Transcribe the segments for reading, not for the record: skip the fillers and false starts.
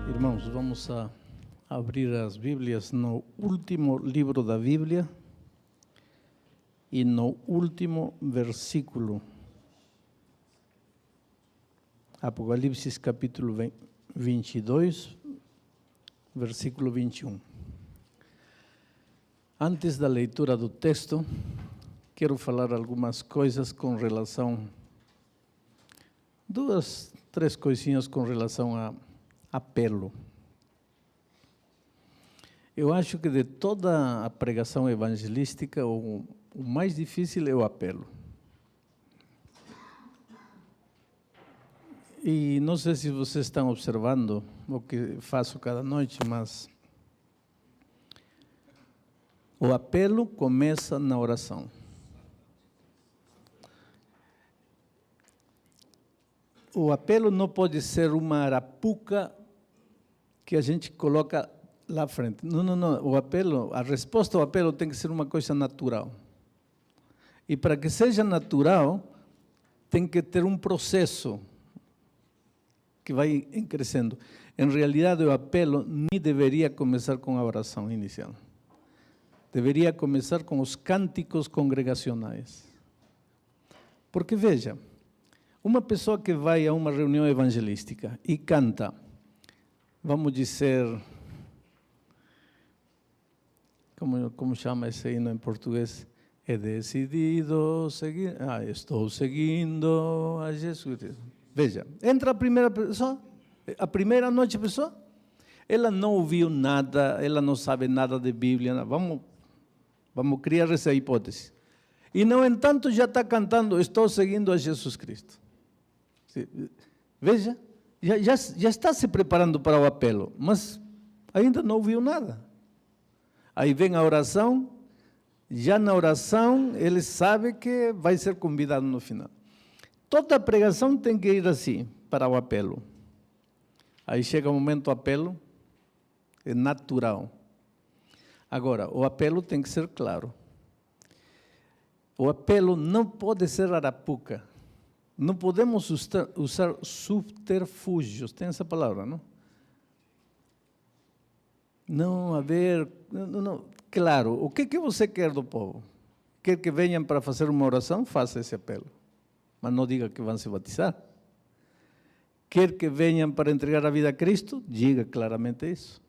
Irmãos, vamos a abrir as Bíblias no último livro da Bíblia e no último versículo. Apocalipse capítulo 22, versículo 21. Antes da leitura do texto, quero falar algumas coisas com relação, três coisinhas com relação a apelo. Eu acho que de toda a pregação evangelística, o mais difícil é o apelo. E não sei se vocês estão observando o que faço cada noite, mas o apelo começa na oração. O apelo não pode ser uma arapuca que a gente coloca lá à frente. Não. O apelo, a resposta ao apelo tem que ser uma coisa natural. E para que seja natural, tem que ter um processo que vai crescendo. Em realidade, o apelo nem deveria começar com a oração inicial. Deveria começar com os cânticos congregacionais. Porque, veja, uma pessoa que vai a uma reunião evangelística e canta, vamos dizer, como chama esse hino em português? He decidido seguir, estou seguindo a Jesus. Veja, entra a primeira pessoa, a primeira noite a pessoa, ela não ouviu nada, ela não sabe nada de Bíblia, vamos criar essa hipótese. E, no entanto, já está cantando, estou seguindo a Jesus Cristo. Veja, já está se preparando para o apelo, mas ainda não ouviu nada. Aí vem a oração, já na oração ele sabe que vai ser convidado no final. Toda a pregação tem que ir assim, para o apelo. Aí chega o momento do apelo, é natural. Agora, o apelo tem que ser claro. O apelo não pode ser arapuca. Não podemos usar subterfúgios, tem essa palavra, não? Não haver, não. Claro, o que você quer do povo? Quer que venham para fazer uma oração? Faça esse apelo. Mas não diga que vão se batizar. Quer que venham para entregar a vida a Cristo? Diga claramente isso.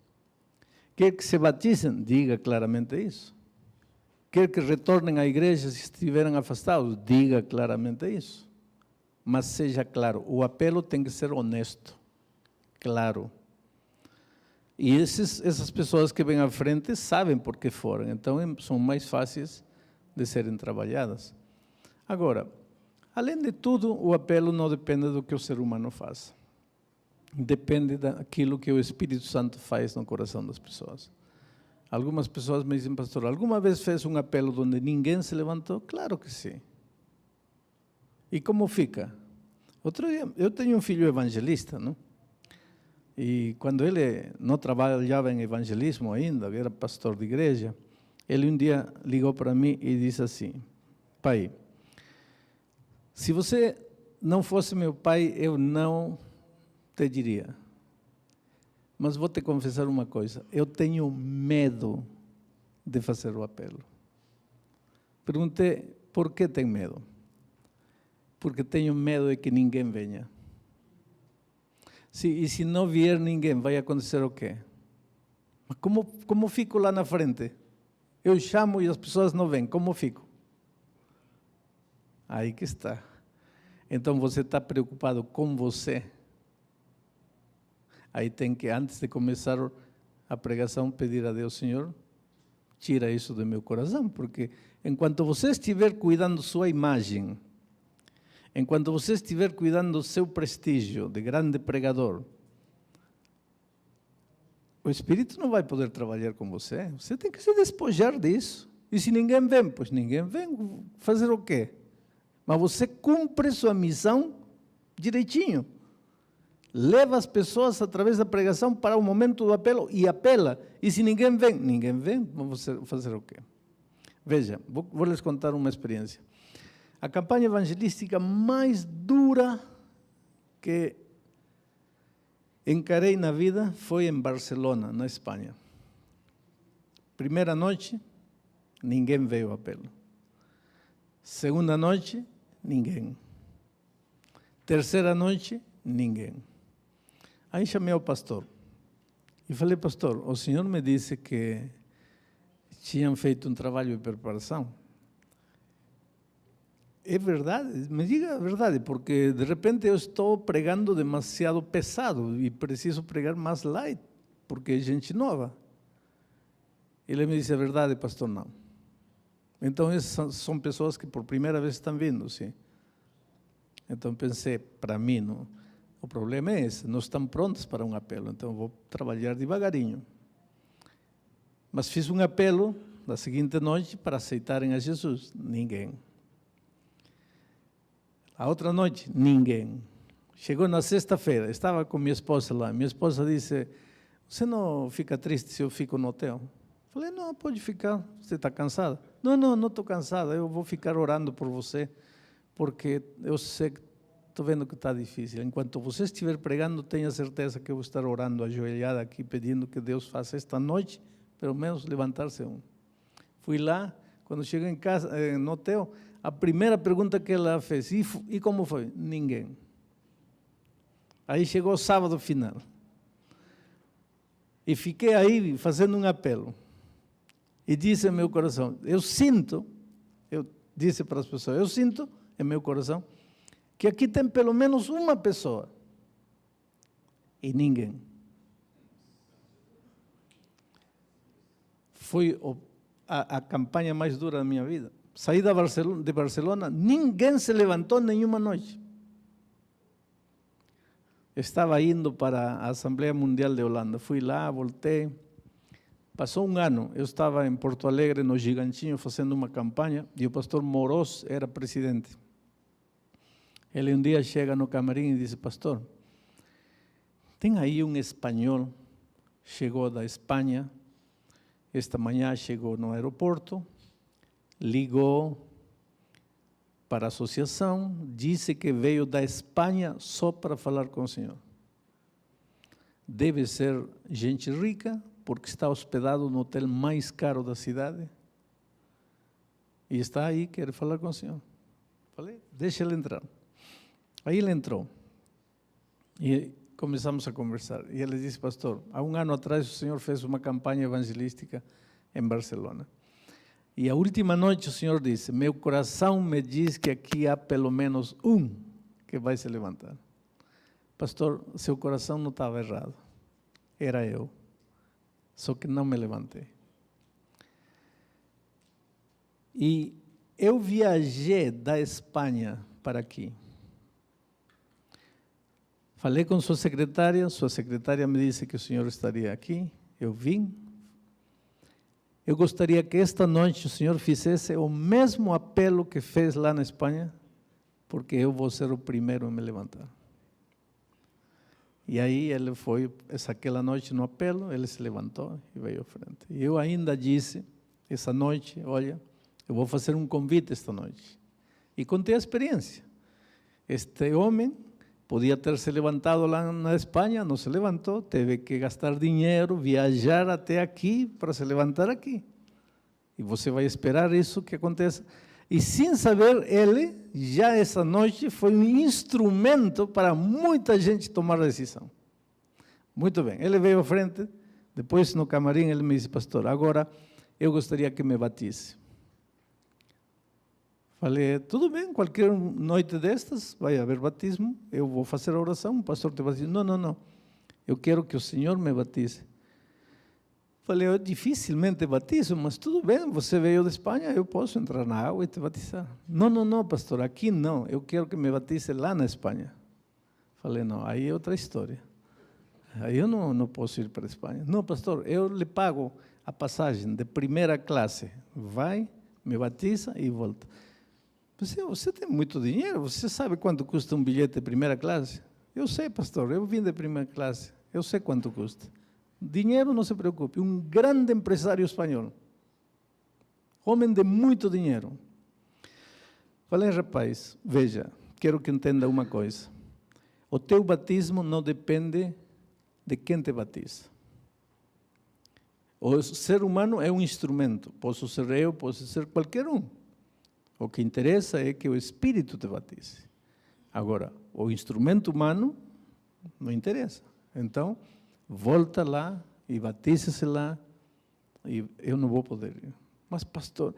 Quer que se batizem? Diga claramente isso. Quer que retornem à igreja se estiverem afastados? Diga claramente isso. Mas seja claro, o apelo tem que ser honesto, claro. E essas pessoas que vêm à frente sabem por que foram, então são mais fáceis de serem trabalhadas. Agora, além de tudo, o apelo não depende do que o ser humano faz. Depende daquilo que o Espírito Santo faz no coração das pessoas. Algumas pessoas me dizem, pastor, alguma vez fez um apelo onde ninguém se levantou? Claro que sim. E como fica? Outro dia, eu tenho um filho evangelista, não? E quando ele não trabalhava em evangelismo ainda, era pastor de igreja, ele um dia ligou para mim e disse assim, pai, se você não fosse meu pai, eu não te diria. Mas vou te confessar uma coisa, eu tenho medo de fazer o apelo. Perguntei, por que tem medo? Porque tenho medo de que ninguém venha. E se não vier ninguém, vai acontecer o quê? Mas como fico lá na frente? Eu chamo e as pessoas não vêm, como fico? Aí que está. Então você está preocupado com você. Aí tem que, antes de começar a pregação, pedir a Deus, Senhor, tira isso do meu coração, porque enquanto você estiver cuidando sua imagem, enquanto você estiver cuidando do seu prestígio de grande pregador, o Espírito não vai poder trabalhar com você. Você tem que se despojar disso. E se ninguém vem, pois ninguém vem. Fazer o quê? Mas você cumpre sua missão direitinho. leva as pessoas através da pregação para o momento do apelo e apela. E se ninguém vem, vamos fazer o quê? Veja, vou lhes contar uma experiência. A campanha evangelística mais dura que encarei na vida foi em Barcelona, na Espanha. Primeira noite, ninguém veio ao apelo. Segunda noite, ninguém. Terceira noite, ninguém. Aí chamei ao pastor e falei, pastor, o senhor me disse que tinham feito um trabalho de preparação. É verdade? Me diga a verdade, porque de repente eu estou pregando demasiado pesado e preciso pregar mais light, porque é gente nova. Ele me disse, a verdade, pastor, não. Então, essas são pessoas que por primeira vez estão vindo, sim. Então, pensei, para mim, não, o problema é esse, não estão prontos para um apelo, então vou trabalhar devagarinho. Mas fiz um apelo na seguinte noite para aceitarem a Jesus. Ninguém. A outra noite, ninguém. Chegou na sexta-feira, estava com minha esposa lá. Minha esposa disse, você não fica triste se eu fico no hotel? Falei, não, pode ficar, você está cansada? Não estou cansada, eu vou ficar orando por você, porque eu sei que estou vendo que está difícil. Enquanto você estiver pregando, tenha certeza que eu vou estar orando, ajoelhada aqui, pedindo que Deus faça esta noite, pelo menos levantar-se um. Fui lá, quando cheguei em casa, no hotel, a primeira pergunta que ela fez, e como foi? Ninguém. Aí chegou o sábado final. E fiquei aí fazendo um apelo. E disse em meu coração, eu disse para as pessoas, eu sinto em meu coração que aqui tem pelo menos uma pessoa. E ninguém. Foi a campanha mais dura da minha vida. Saí de Barcelona, ninguém se levantou nenhuma noite. Estava indo para a Assembleia Mundial de Holanda. Fui lá, voltei. Passou um ano, eu estava em Porto Alegre, no Gigantinho, fazendo uma campanha, e o pastor Moroz era presidente. Ele um dia chega no camarim e diz, pastor, tem aí um espanhol, chegou da Espanha, esta manhã chegou no aeroporto, ligou para a associação, disse que veio da Espanha só para falar com o senhor. Deve ser gente rica, porque está hospedado no hotel mais caro da cidade, e está aí, quer falar com o senhor. Falei, deixa ele entrar. Aí ele entrou, e começamos a conversar, e ele disse, pastor, há um ano atrás o senhor fez uma campanha evangelística em Barcelona, e a última noite o senhor disse, meu coração me diz que aqui há pelo menos um que vai se levantar. Pastor, seu coração não estava errado, era eu. Só que não me levantei. E eu viajei da Espanha para aqui. Falei com sua secretária me disse que o senhor estaria aqui, eu vim. Eu gostaria que esta noite o senhor fizesse o mesmo apelo que fez lá na Espanha, porque eu vou ser o primeiro a me levantar. E aí ele foi, aquela noite no apelo, ele se levantou e veio à frente. E eu ainda disse, essa noite, olha, eu vou fazer um convite esta noite. E contei a experiência. Este homem podia ter se levantado lá na Espanha, não se levantou, teve que gastar dinheiro, viajar até aqui para se levantar aqui. E você vai esperar isso que aconteça. E sem saber, ele, já essa noite, foi um instrumento para muita gente tomar a decisão. Muito bem, ele veio à frente, depois no camarim ele me disse, pastor, agora eu gostaria que me batize. Falei, tudo bem, qualquer noite destas vai haver batismo, eu vou fazer a oração, o pastor te batiza. Não, eu quero que o Senhor me batize. Falei, eu dificilmente batizo, mas tudo bem, você veio da Espanha, eu posso entrar na água e te batizar. Não, pastor, aqui não, eu quero que me batize lá na Espanha. Falei, não, aí é outra história. Aí eu não posso ir para a Espanha. Não, pastor, eu lhe pago a passagem de primeira classe. Vai, me batiza e volta. Você tem muito dinheiro, você sabe quanto custa um bilhete de primeira classe? Eu sei, pastor, eu vim de primeira classe, eu sei quanto custa. Dinheiro, não se preocupe, um grande empresário espanhol, homem de muito dinheiro. Falei, rapaz, veja, quero que entenda uma coisa. O teu batismo não depende de quem te batiza. O ser humano é um instrumento, posso ser eu, posso ser qualquer um. O que interessa é que o Espírito te batize. Agora, o instrumento humano não interessa. Então, volta lá e batize-se lá, e eu não vou poder ir. Mas, pastor,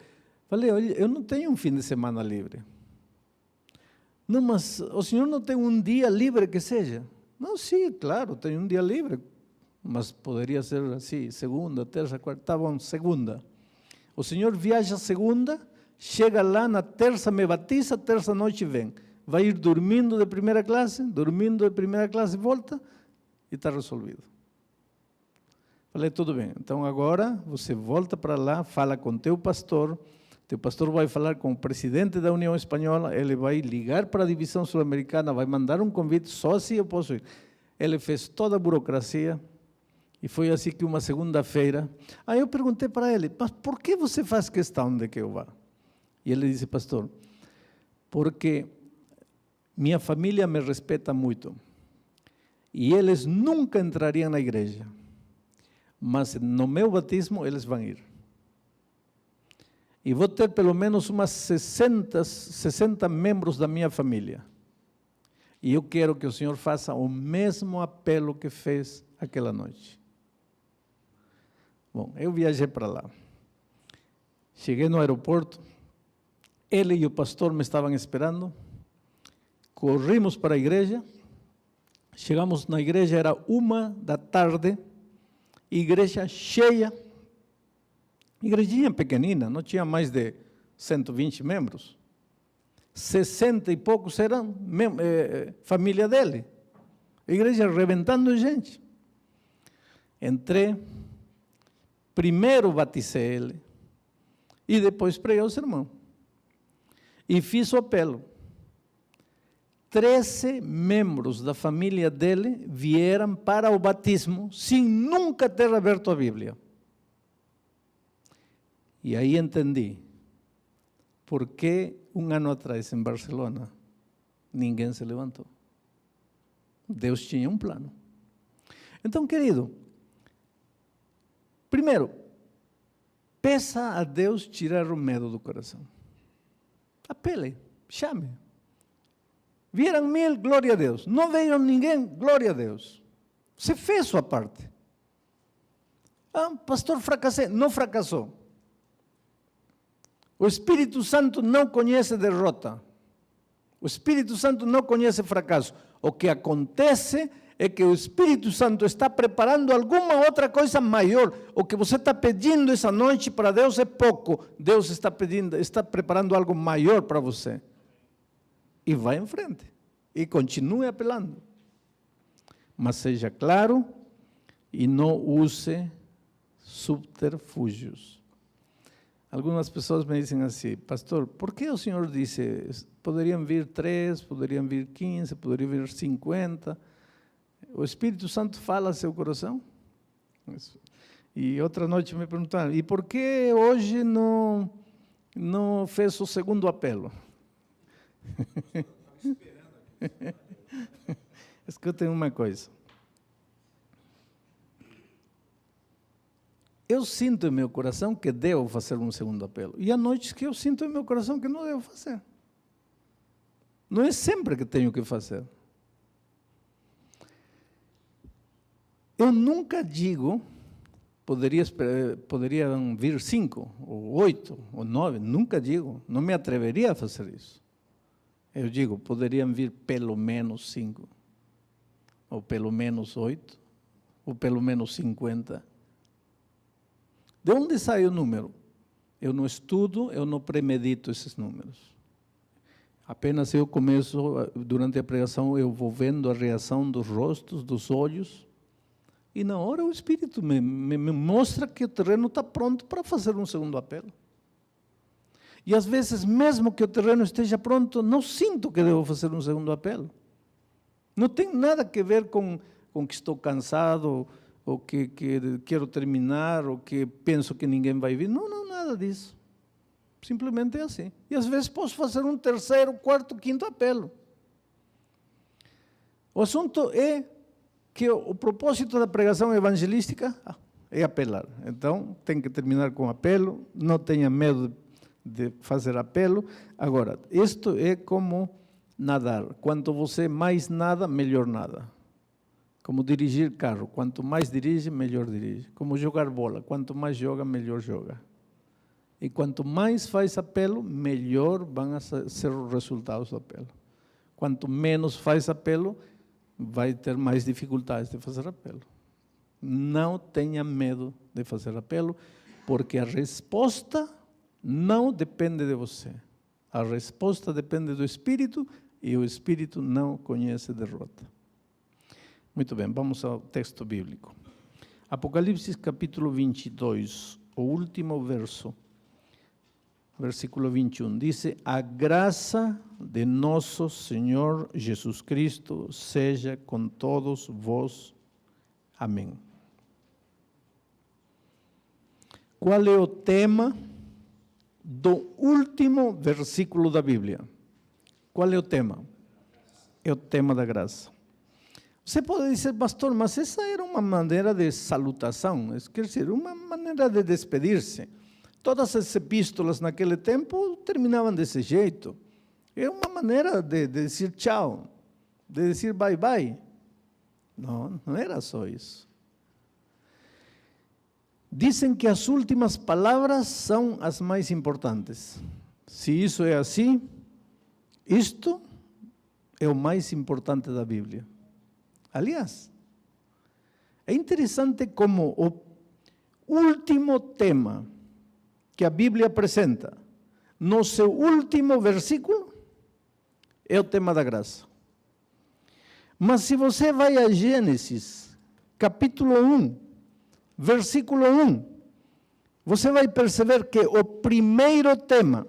falei, olha, eu não tenho um fim de semana livre. Não, mas o senhor não tem um dia livre que seja? Não, sim, claro, tenho um dia livre, mas poderia ser assim, segunda, terça, quarta, tá bom, segunda. O senhor viaja segunda, chega lá na terça, me batiza, terça noite vem. Vai ir dormindo de primeira classe, volta e está resolvido. Falei, tudo bem, então agora você volta para lá, fala com teu pastor vai falar com o presidente da União Espanhola, ele vai ligar para a divisão sul-americana, vai mandar um convite, só assim eu posso ir. Ele fez toda a burocracia, e foi assim que uma segunda-feira, aí eu perguntei para ele, mas por que você faz questão de que eu vá? E ele disse, pastor, porque minha família me respeita muito, e eles nunca entrariam na igreja, mas no meu batismo eles vão ir. E vou ter pelo menos umas 60 membros da minha família. E eu quero que o senhor faça o mesmo apelo que fez aquela noite. Bom, eu viajei para lá. Cheguei no aeroporto, ele e o pastor me estavam esperando, corrimos para a igreja, chegamos na igreja, era 1h da tarde, igreja cheia, igrejinha pequenina, não tinha mais de 120 membros. 60 e poucos eram família dele. A igreja reventando gente. Entrei, primeiro batizei ele, e depois preguei o sermão. E fiz o apelo. 13 membros da família dele vieram para o batismo sem nunca ter aberto a Bíblia. E aí entendi por que um ano atrás em Barcelona ninguém se levantou. Deus tinha um plano. Então, querido, primeiro, peça a Deus tirar o medo do coração. Apele, chame. Vieram 1000, glória a Deus. Não veio ninguém, glória a Deus. Você fez sua parte. Ah, pastor, fracassei. Não fracassou. O Espírito Santo não conhece derrota. O Espírito Santo não conhece fracasso. O que acontece é que o Espírito Santo está preparando alguma outra coisa maior. O que você está pedindo essa noite para Deus é pouco. Deus está preparando algo maior para você. E vá em frente. E continue apelando. Mas seja claro e não use subterfúgios. Algumas pessoas me dizem assim, pastor, por que o senhor disse, poderiam vir 3, poderiam vir 15, poderiam vir 50? O Espírito Santo fala ao seu coração? E outra noite me perguntaram, e por que hoje não fez o segundo apelo? Escutem uma coisa. Eu sinto em meu coração que devo fazer um segundo apelo. E há noites que eu sinto em meu coração que não devo fazer. Não é sempre que tenho que fazer. Eu nunca digo, poderiam vir 5, ou 8, ou 9, nunca digo, não me atreveria a fazer isso. Eu digo, poderiam vir pelo menos 5, ou pelo menos 8, ou pelo menos 50. De onde sai o número? Eu não estudo, eu não premedito esses números. Apenas eu começo, durante a pregação, eu vou vendo a reação dos rostos, dos olhos, e na hora o Espírito me mostra que o terreno está pronto para fazer um segundo apelo. E às vezes, mesmo que o terreno esteja pronto, não sinto que devo fazer um segundo apelo. Não tem nada a ver com que estou cansado, ou que quero terminar, ou que penso que ninguém vai vir. Não, não, nada disso. Simplesmente é assim. E às vezes posso fazer um terceiro, quarto, quinto apelo. O assunto é que o propósito da pregação evangelística é apelar. Então, tem que terminar com apelo, não tenha medo de fazer apelo. Agora, isto é como nadar. Quanto você mais nada, melhor nada. Como dirigir carro. Quanto mais dirige, melhor dirige. Como jogar bola. Quanto mais joga, melhor joga. E quanto mais faz apelo, melhor vão ser os resultados do apelo. Quanto menos faz apelo, vai ter mais dificuldades de fazer apelo. Não tenha medo de fazer apelo, porque a resposta não depende de você. A resposta depende do Espírito, e o Espírito não conhece derrota. Muito bem, vamos ao texto bíblico. Apocalipse capítulo 22, o último verso, versículo 21, diz: a graça de nosso Senhor Jesus Cristo seja com todos vós. Amém. Qual é o tema do último versículo da Bíblia? Qual é o tema? É o tema da graça. Você pode dizer, pastor, mas essa era uma maneira de salutação, quer dizer, uma maneira de despedir-se. Todas as epístolas naquele tempo terminavam desse jeito. É uma maneira de dizer tchau, de dizer bye bye. Não, não era só isso. Dizem que as últimas palavras são as mais importantes. Se isso é assim, isto é o mais importante da Bíblia. Aliás, é interessante como o último tema que a Bíblia apresenta, no seu último versículo, é o tema da graça. Mas se você vai a Gênesis, capítulo 1, versículo 1, você vai perceber que o primeiro tema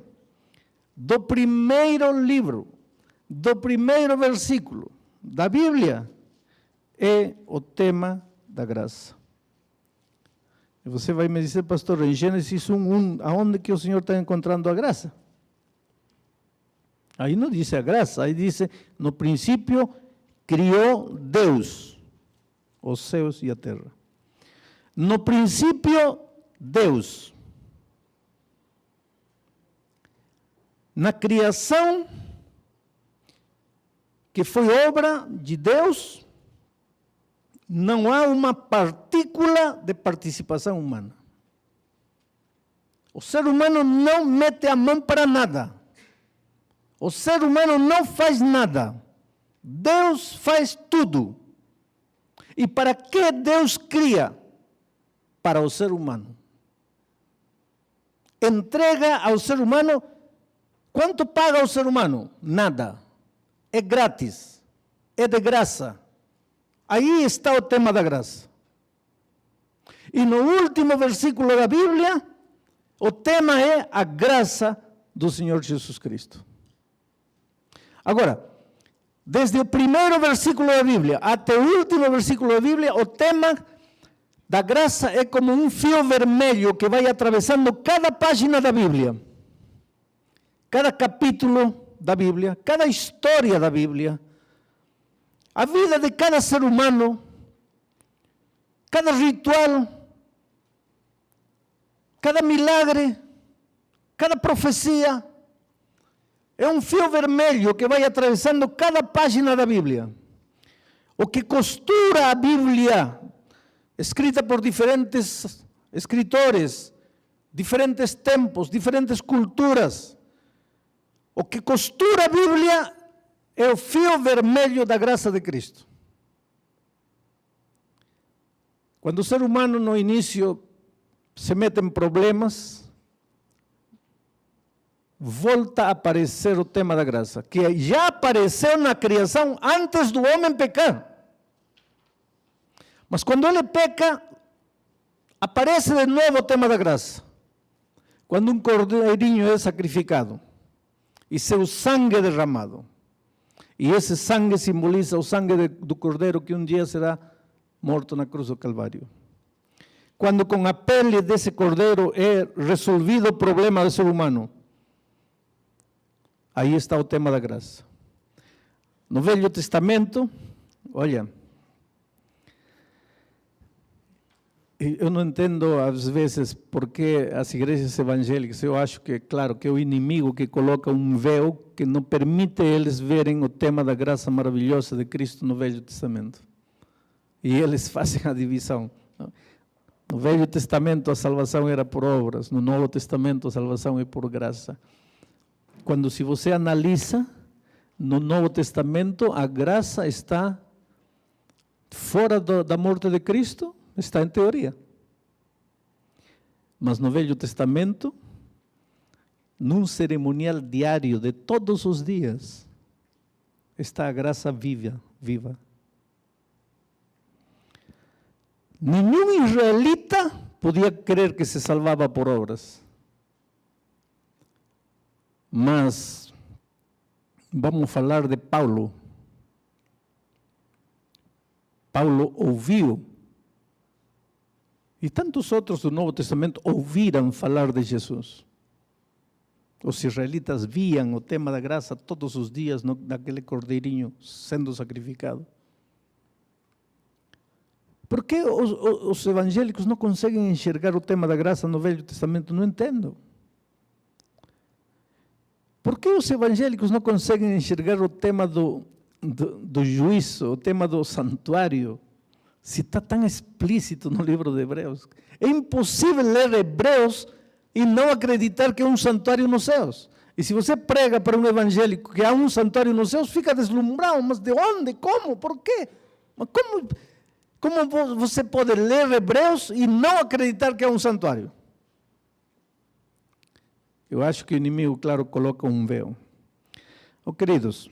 do primeiro livro, do primeiro versículo da Bíblia, é o tema da graça. E você vai me dizer, pastor, em Gênesis 1, aonde que o Senhor está encontrando a graça? Aí não diz a graça, aí diz, no princípio criou Deus os céus e a terra. No princípio, Deus. Na criação, que foi obra de Deus, não há uma partícula de participação humana. O ser humano não mete a mão para nada. O ser humano não faz nada. Deus faz tudo. E para que Deus cria? Para o ser humano. Entrega ao ser humano, quanto paga o ser humano? Nada. É grátis. É de graça. Aí está o tema da graça. E no último versículo da Bíblia, o tema é a graça do Senhor Jesus Cristo. Agora, desde o primeiro versículo da Bíblia até o último versículo da Bíblia, o tema da graça é como um fio vermelho que vai atravessando cada página da Bíblia, cada capítulo da Bíblia, cada história da Bíblia, a vida de cada ser humano, cada ritual, cada milagre, cada profecia. É um fio vermelho que vai atravessando cada página da Bíblia. O que costura a Bíblia, escrita por diferentes escritores, diferentes tempos, diferentes culturas. O que costura a Bíblia é o fio vermelho da graça de Cristo. Quando o ser humano no início se mete em problemas, volta a aparecer o tema da graça, que já apareceu na criação antes do homem pecar. Mas quando ele peca, aparece de novo o tema da graça. Quando um cordeirinho é sacrificado e seu sangue é derramado, E esse sangue simboliza o sangue do Cordeiro que um dia será morto na cruz do Calvário. Quando com a pele desse Cordeiro é resolvido o problema do ser humano, aí está o tema da graça. No Velho Testamento, olha, eu não entendo às vezes por que as igrejas evangélicas, eu acho que, claro, que é o inimigo que coloca um véu que não permite eles verem o tema da graça maravilhosa de Cristo no Velho Testamento. E eles fazem a divisão. No Velho Testamento a salvação era por obras, no Novo Testamento a salvação é por graça. Quando se você analisa, no Novo Testamento a graça está fora da morte de Cristo, está em teoria. Mas no Velho Testamento, num cerimonial diário de todos os dias, está a graça viva. Nenhum israelita podia crer que se salvava por obras. Mas vamos falar de Paulo. Paulo ouviu, e tantos outros do Novo Testamento ouviram falar de Jesus. Os israelitas viam o tema da graça todos os dias naquele cordeirinho sendo sacrificado. Por que os evangélicos não conseguem enxergar o tema da graça no Velho Testamento? Não entendo. Por que os evangélicos não conseguem enxergar o tema do juízo, o tema do santuário, se está tão explícito no livro de Hebreus? É impossível ler Hebreus e não acreditar que é um santuário nos céus. E se você prega para um evangélico que há um santuário nos céus, fica deslumbrado. Mas de onde? Como? Por quê? Mas como você pode ler Hebreus e não acreditar que é um santuário? Eu acho que o inimigo, claro, coloca um véu. Queridos,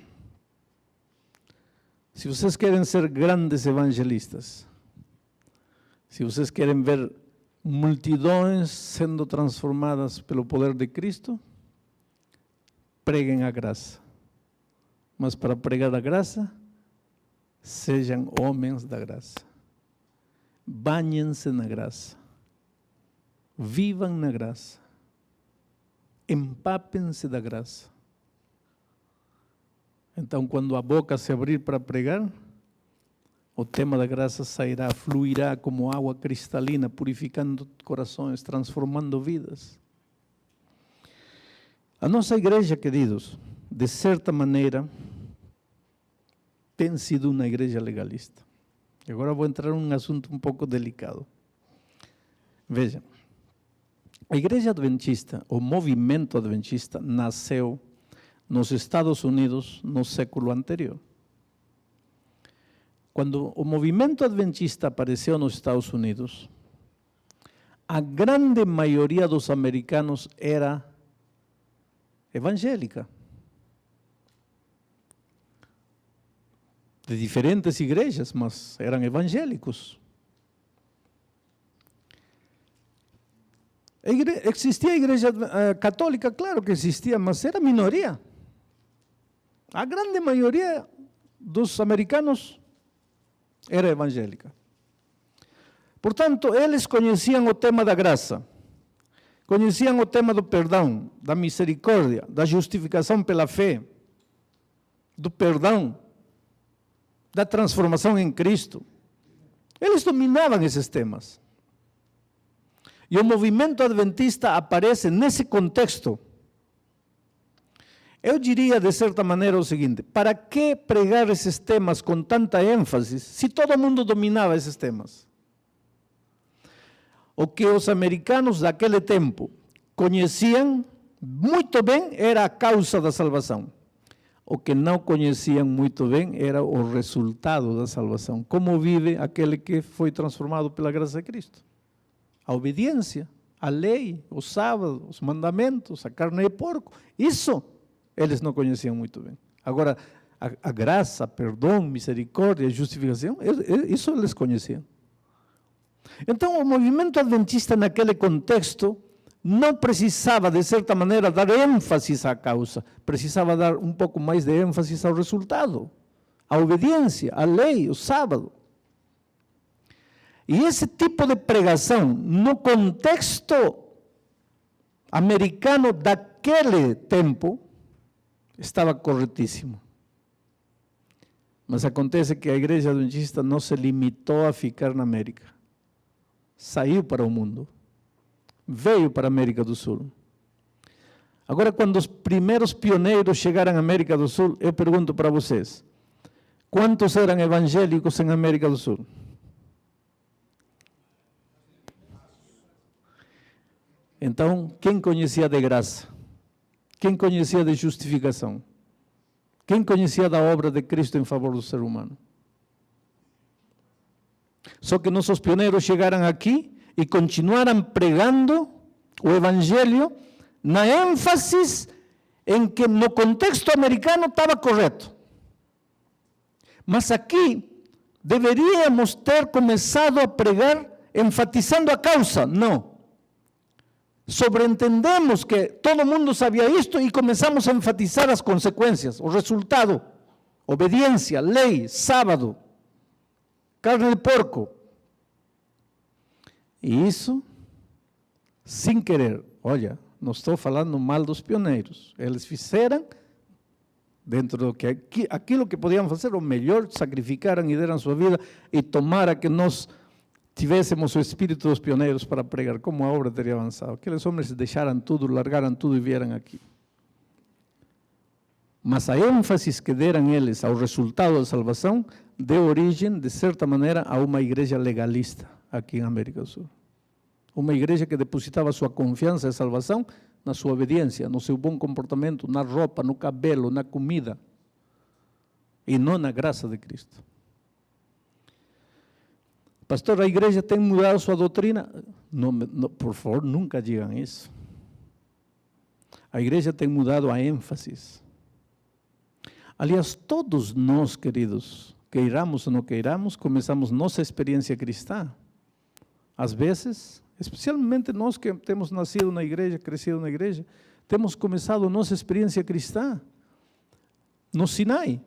se vocês querem ser grandes evangelistas, se vocês querem ver multidões sendo transformadas pelo poder de Cristo, preguem a graça. Mas para pregar a graça, sejam homens da graça. Banhem-se na graça. Vivam na graça. Empapem-se da graça. Então, quando a boca se abrir para pregar, o tema da graça sairá, fluirá como água cristalina, purificando corações, transformando vidas. A nossa igreja, queridos, de certa maneira, tem sido uma igreja legalista. Agora vou entrar num assunto um pouco delicado. Vejam, a igreja adventista, o movimento adventista, nasceu nos Estados Unidos no século anterior. Quando o movimento adventista apareceu nos Estados Unidos, a grande maioria dos americanos era evangélica. De diferentes igrejas, mas eram evangélicos. Existia a igreja católica, claro que existia, mas era minoria. A grande maioria dos americanos era evangélica. Portanto, eles conheciam o tema da graça, conheciam o tema do perdão, da misericórdia, da justificação pela fé, do perdão, da transformação em Cristo. Eles dominavam esses temas. E o movimento adventista aparece nesse contexto. Eu diria, de certa maneira, o seguinte: para que pregar esses temas com tanta ênfase, se todo mundo dominava esses temas? O que os americanos daquele tempo conheciam muito bem era a causa da salvação. O que não conheciam muito bem era o resultado da salvação. Como vive aquele que foi transformado pela graça de Cristo? A obediência, a lei, o sábado, os mandamentos, a carne de porco. Isso eles não conheciam muito bem. Agora, a graça, perdão, misericórdia, justificação, isso eles conheciam. Então, o movimento adventista naquele contexto não precisava, de certa maneira, dar ênfase à causa, precisava dar um pouco mais de ênfase ao resultado, à obediência, à lei, ao sábado. E esse tipo de pregação, no contexto americano daquele tempo, estava corretíssimo. Mas acontece que a igreja adventista não se limitou a ficar na América. Saiu para o mundo. Veio para a América do Sul. Agora, quando os primeiros pioneiros chegaram à América do Sul, eu pergunto para vocês, quantos eram evangélicos em América do Sul? Então, quem conhecia de graça? Quem conhecia de justificação? Quem conhecia da obra de Cristo em favor do ser humano? Só que nossos pioneiros chegaram aqui e continuaram pregando o Evangelho na ênfase em que no contexto americano estava correto. Mas aqui deveríamos ter começado a pregar enfatizando a causa. Não. Sobreentendemos que todo mundo sabia isto e começamos a enfatizar as consequências, o resultado, obediência, lei, sábado, carne de porco. E isso, sem querer, olha, não estou falando mal dos pioneiros, eles fizeram, dentro do que aquilo que podiam fazer, o melhor, sacrificaram e deram sua vida, e tomara que nós tivéssemos o espírito dos pioneiros para pregar, como a obra teria avançado. Aqueles homens deixaram tudo, largaram tudo e vieram aqui. Mas a ênfase que deram eles ao resultado da salvação deu origem, de certa maneira, a uma igreja legalista aqui em América do Sul. Uma igreja que depositava sua confiança e salvação na sua obediência, no seu bom comportamento, na roupa, no cabelo, na comida, e não na graça de Cristo. Pastor, a igreja tem mudado sua doutrina? Não, por favor, nunca digam isso. A igreja tem mudado a ênfase. Aliás, todos nós, queridos, queiramos ou não queiramos, começamos nossa experiência cristã. Às vezes, especialmente nós que temos nascido na igreja, crescido na igreja, temos começado nossa experiência cristã no Sinai.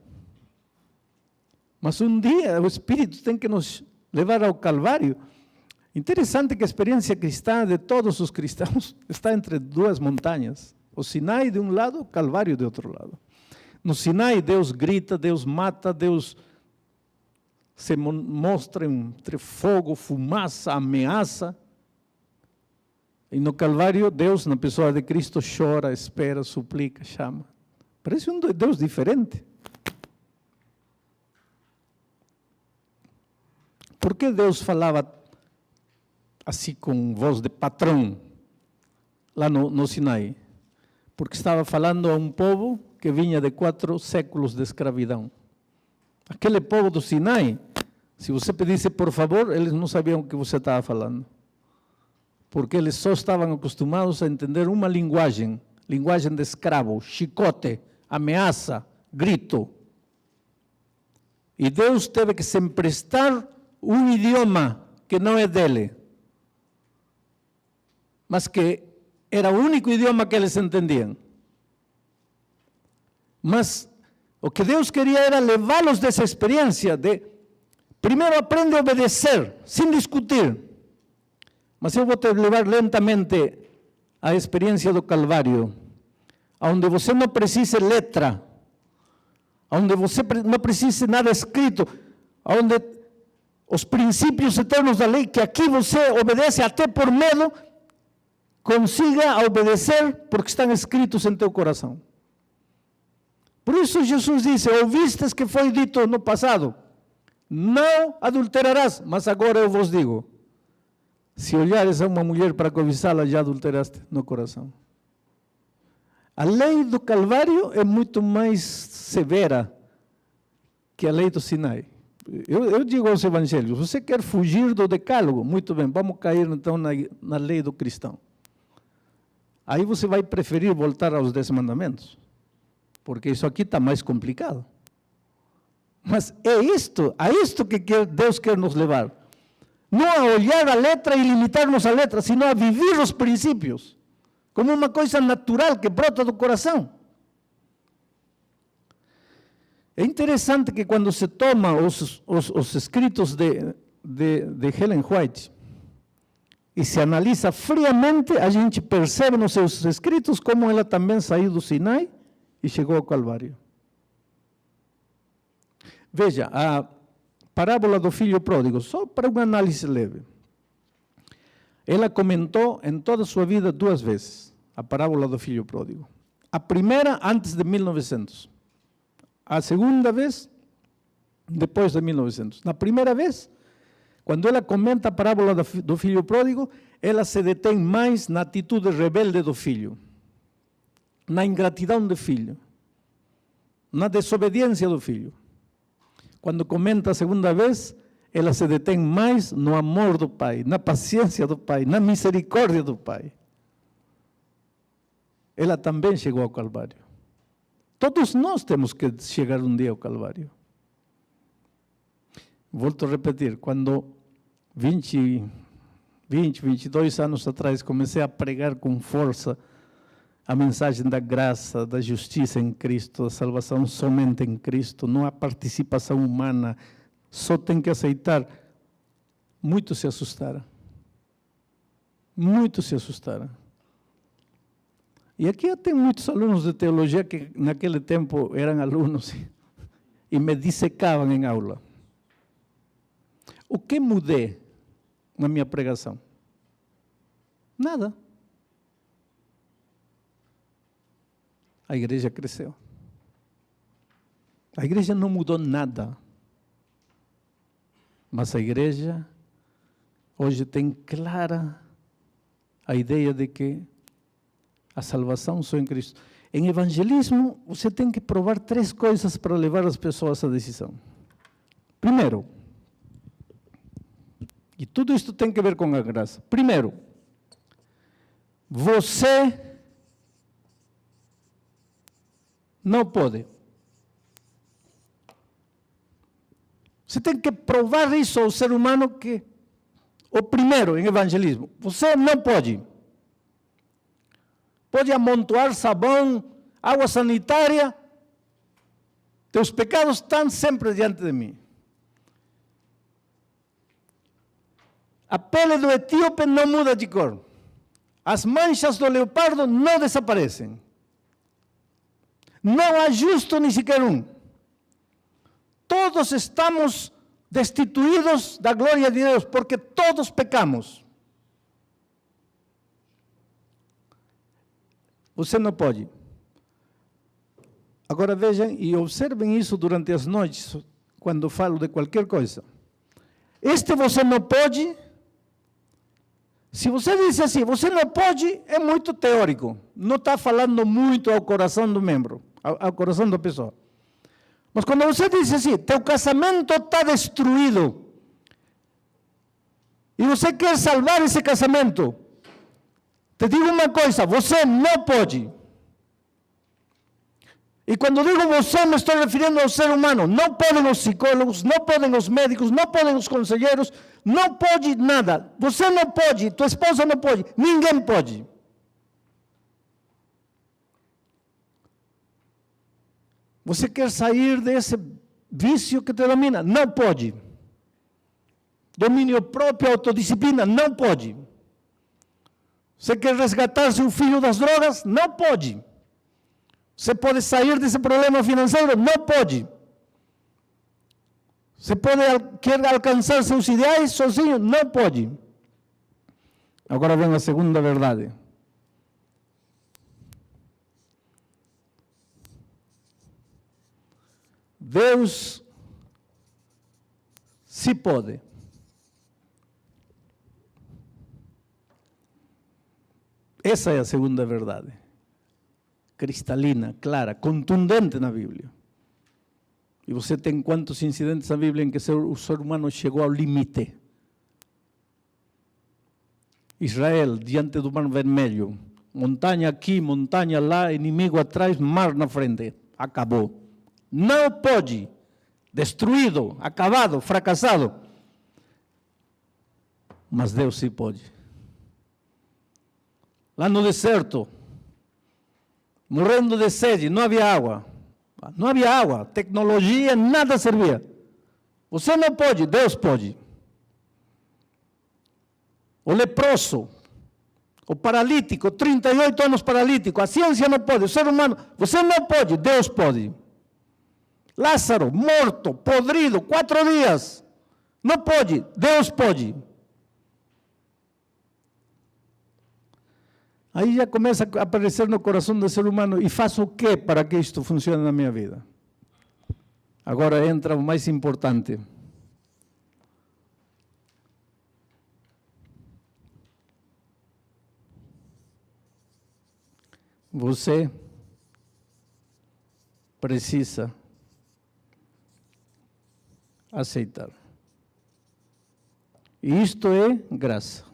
Mas um dia o Espírito tem que nos levar ao Calvário. Interessante que a experiência cristã de todos os cristãos está entre duas montanhas. O Sinai de um lado, o Calvário de outro lado. No Sinai, Deus grita, Deus mata, Deus se mostra entre fogo, fumaça, ameaça. E no Calvário, Deus, na pessoa de Cristo, chora, espera, suplica, chama. Parece um Deus diferente. Por que Deus falava assim com voz de patrão lá no Sinai? Porque estava falando a um povo que vinha de 4 séculos de escravidão. Aquele povo do Sinai, se você pedisse por favor, eles não sabiam o que você estava falando. Porque eles só estavam acostumados a entender uma linguagem de escravo, chicote, ameaça, grito. E Deus teve que se emprestar um idioma que não é dele, mas que era o único idioma que eles entendiam. Mas o que Deus queria era levá-los dessa experiência de, primeiro aprende a obedecer, sem discutir. Mas eu vou te levar lentamente à experiência do Calvário, onde você não precisa letra, onde você não precisa nada escrito, onde os princípios eternos da lei, que aqui você obedece até por medo, consiga obedecer porque estão escritos em teu coração. Por isso Jesus disse, ouvistes que foi dito no passado, não adulterarás, mas agora eu vos digo, se olhares a uma mulher para cobiçá-la, já adulteraste no coração. A lei do Calvário é muito mais severa que a lei do Sinai. Eu digo aos evangélicos, você quer fugir do decálogo? Muito bem, vamos cair então na lei do cristão. Aí você vai preferir voltar aos 10 mandamentos, porque isso aqui está mais complicado. Mas é a isto que Deus quer nos levar. Não a olhar a letra e limitar-nos à letra, sino a viver os princípios. como uma coisa natural que brota do coração. É interessante que quando se toma os escritos de Ellen White e se analisa friamente, a gente percebe nos seus escritos como ela também saiu do Sinai e chegou ao Calvário. Veja, a parábola do filho pródigo, só para uma análise leve. Ela comentou em toda a sua vida 2 vezes a parábola do filho pródigo. A primeira antes de 1900. A segunda vez, depois de 1900. Na primeira vez, quando ela comenta a parábola do filho pródigo, ela se detém mais na atitude rebelde do filho, na ingratidão do filho, na desobediência do filho. Quando comenta a segunda vez, ela se detém mais no amor do Pai, na paciência do Pai, na misericórdia do Pai. Ela também chegou ao Calvário. Todos nós temos que chegar um dia ao Calvário. Volto a repetir, quando 22 anos atrás comecei a pregar com força a mensagem da graça, da justiça em Cristo, da salvação somente em Cristo, não há participação humana, só tem que aceitar. Muitos se assustaram. Muitos se assustaram. E aqui tem muitos alunos de teologia que naquele tempo eram alunos e me dissecavam em aula. O que mudei na minha pregação? Nada. A igreja cresceu. A igreja não mudou nada. Mas a igreja hoje tem clara a ideia de que a salvação só em Cristo. Em evangelismo, você tem que provar 3 coisas para levar as pessoas à decisão. Primeiro, e tudo isto tem que ver com a graça. Primeiro, você não pode. Você tem que provar isso ao ser humano que, o primeiro em evangelismo, você não pode. Pode amontoar sabão, água sanitária, teus pecados estão sempre diante de mim. A pele do etíope não muda de cor. As manchas do leopardo não desaparecem. Não há justo nem sequer um. Todos estamos destituídos da glória de Deus, porque todos pecamos. Você não pode. Agora vejam e observem isso durante as noites, quando falo de qualquer coisa. Você não pode. Se você diz assim, você não pode, é muito teórico. Não está falando muito ao coração do membro, ao coração da pessoa. Mas quando você diz assim, teu casamento está destruído, e você quer salvar esse casamento, te digo uma coisa, você não pode. E quando digo você, me estou referindo ao ser humano. Não podem os psicólogos, não podem os médicos, não podem os conselheiros, não pode nada. Você não pode, tua esposa não pode, ninguém pode. Você quer sair desse vício que te domina? Não pode. Domínio próprio, autodisciplina? Não pode. Você quer resgatar seu filho das drogas? Não pode. Você pode sair desse problema financeiro? Não pode. Você quer alcançar seus ideais sozinho? Não pode. Agora vem a segunda verdade. Deus se pode. Essa é a segunda verdade. Cristalina, clara, contundente na Bíblia. E você tem quantos incidentes na Bíblia em que o ser humano chegou ao limite? Israel, diante do Mar Vermelho, montanha aqui, montanha lá, inimigo atrás, mar na frente. Acabou. Não pode. Destruído, acabado, fracassado. Mas Deus sim pode. lá no deserto, morrendo de sede, não havia água. Não havia água, tecnologia, nada servia. Você não pode, Deus pode. O leproso, o paralítico, 38 anos paralítico, a ciência não pode, o ser humano, você não pode, Deus pode. Lázaro, morto, podrido, 4 dias, não pode, Deus pode. Aí já começa a aparecer no coração do ser humano, e faço o quê para que isto funcione na minha vida? Agora entra o mais importante. Você precisa aceitar. E isto é graça.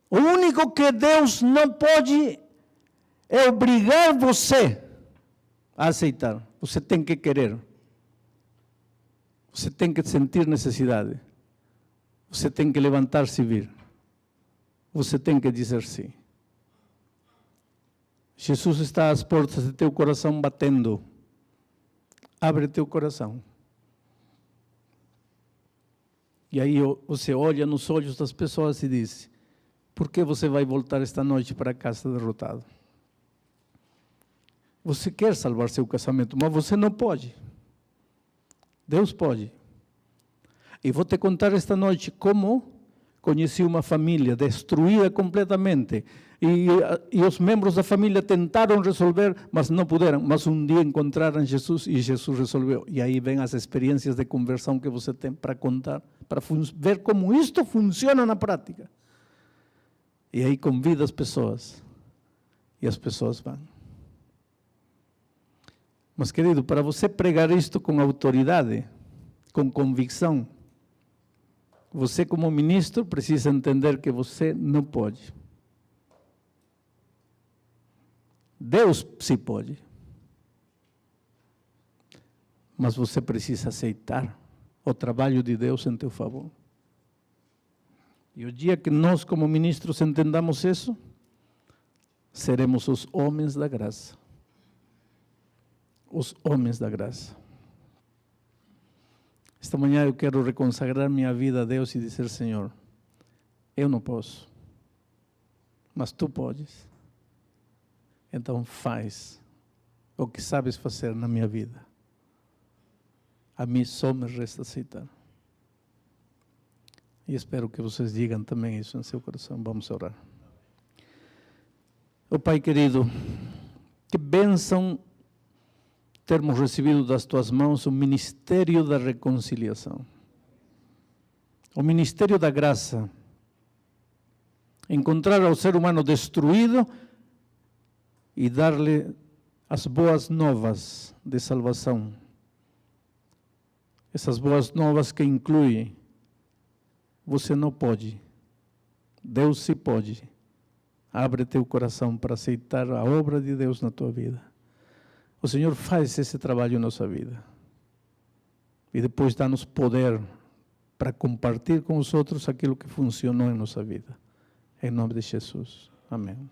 O único que Deus não pode é obrigar você a aceitar. Você tem que querer. Você tem que sentir necessidade. Você tem que levantar-se e vir. Você tem que dizer sim. Jesus está às portas de teu coração batendo. Abre teu coração. E aí você olha nos olhos das pessoas e diz: por que você vai voltar esta noite para casa derrotado? Você quer salvar seu casamento, mas você não pode. Deus pode. E vou te contar esta noite como conheci uma família destruída completamente. E os membros da família tentaram resolver, mas não puderam. Mas um dia encontraram Jesus e Jesus resolveu. E aí vem as experiências de conversão que você tem para contar, para ver como isto funciona na prática. E aí convida as pessoas. E as pessoas vão. Mas, querido, para você pregar isto com autoridade, com convicção, você, como ministro, precisa entender que você não pode. Deus sim pode. Mas você precisa aceitar o trabalho de Deus em teu favor. E o dia que nós, como ministros, entendamos isso, seremos os homens da graça. Os homens da graça. Esta manhã eu quero reconsagrar minha vida a Deus e dizer: Senhor, eu não posso, mas Tu podes. Então faz o que sabes fazer na minha vida. A mim só me resta aceitar. E espero que vocês digam também isso em seu coração. Vamos orar. Oh Pai querido, que bênção termos recebido das Tuas mãos o ministério da reconciliação, o ministério da graça, encontrar ao ser humano destruído e dar-lhe as boas novas de salvação. Essas boas novas que incluem: você não pode, Deus sim pode. Abre teu coração para aceitar a obra de Deus na tua vida. O Senhor faz esse trabalho em nossa vida. E depois dá-nos poder para compartilhar com os outros aquilo que funcionou em nossa vida. Em nome de Jesus. Amém.